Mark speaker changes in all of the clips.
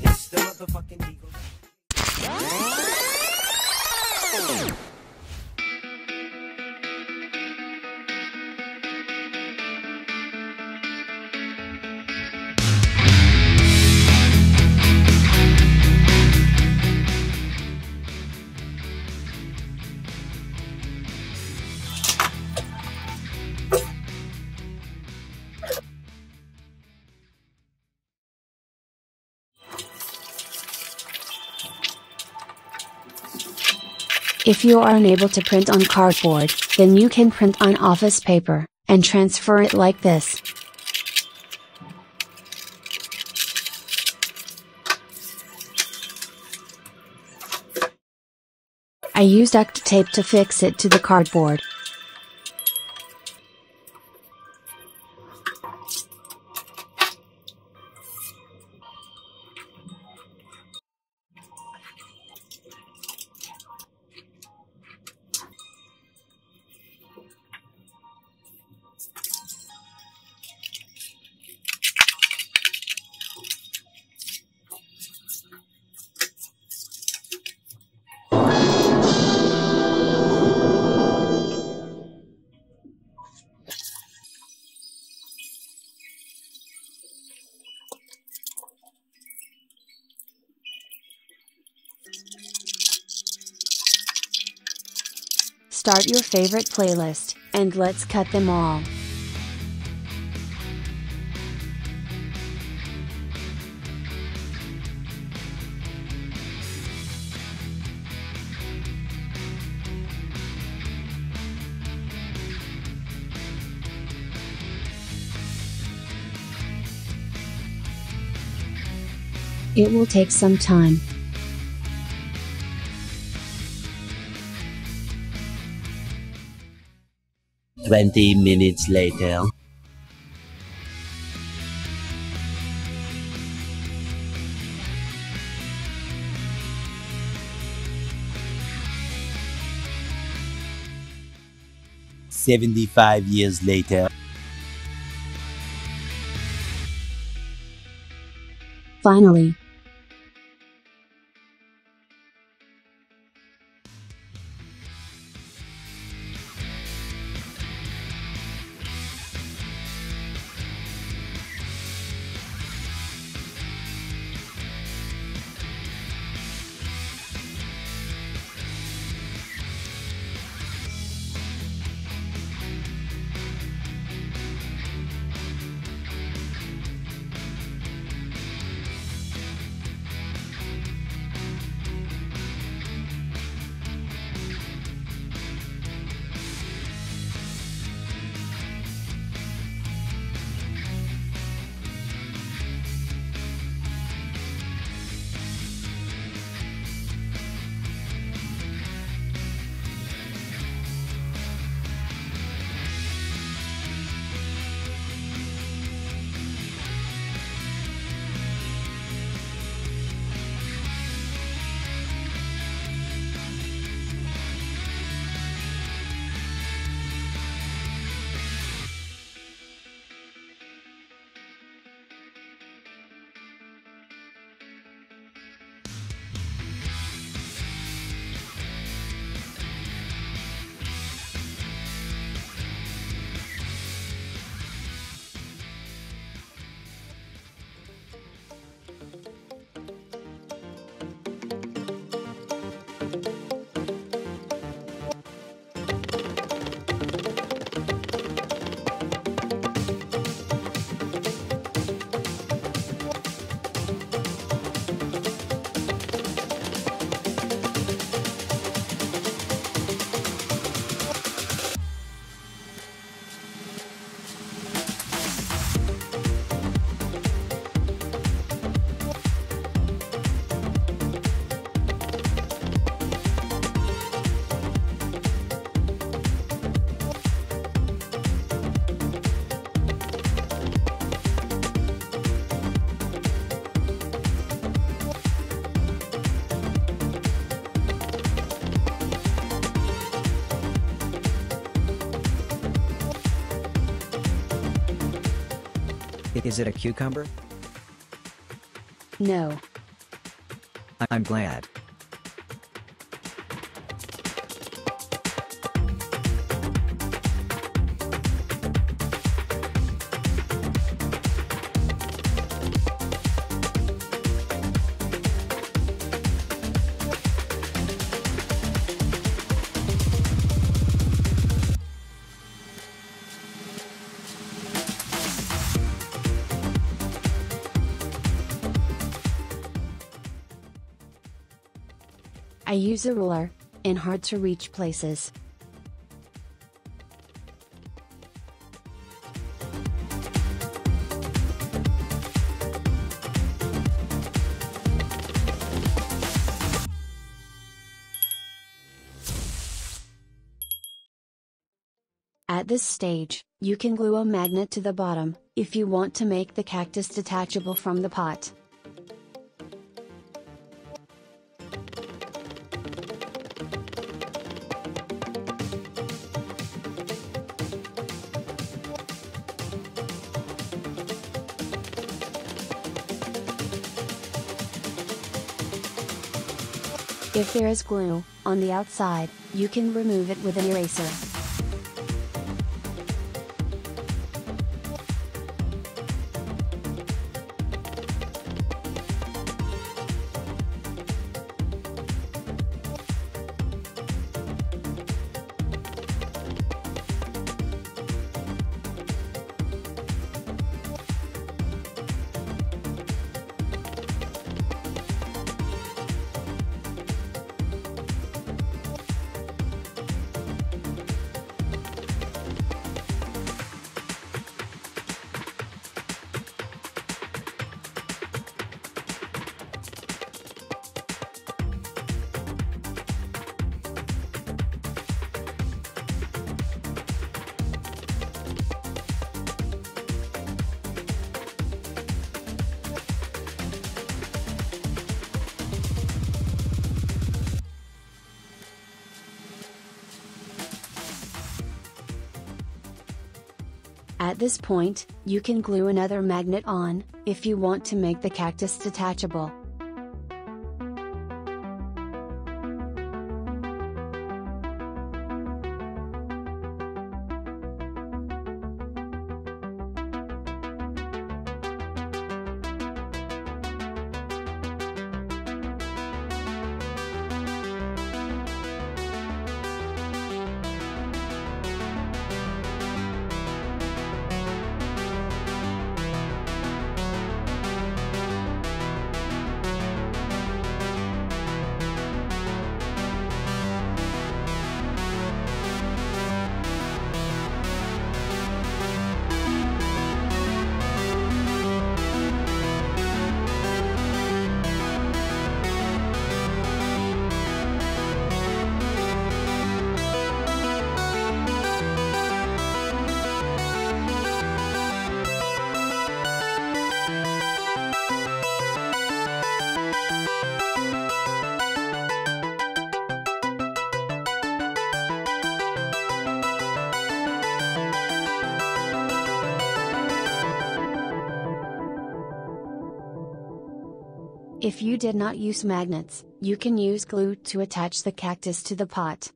Speaker 1: It's the motherfucking Eagle.
Speaker 2: If you are unable to print on cardboard, then you can print on office paper, and transfer it like this. I use duct tape to fix it to the cardboard. Start your favorite playlist, and let's cut them all. It will take some time.
Speaker 3: Twenty minutes later. $75 later.
Speaker 2: Finally.
Speaker 4: Is it a cucumber?
Speaker 2: No.
Speaker 4: I'm glad.
Speaker 2: I use a ruler, in hard to reach places. At this stage, you can glue a magnet to the bottom, if you want to make the cactus detachable from the pot. If there is glue on the outside, you can remove it with an eraser. At this point, you can glue another magnet on, if you want to make the cactus detachable. If you did not use magnets, you can use glue to attach the cactus to the pot.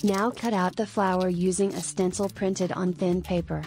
Speaker 2: Now cut out the flower using a stencil printed on thin paper.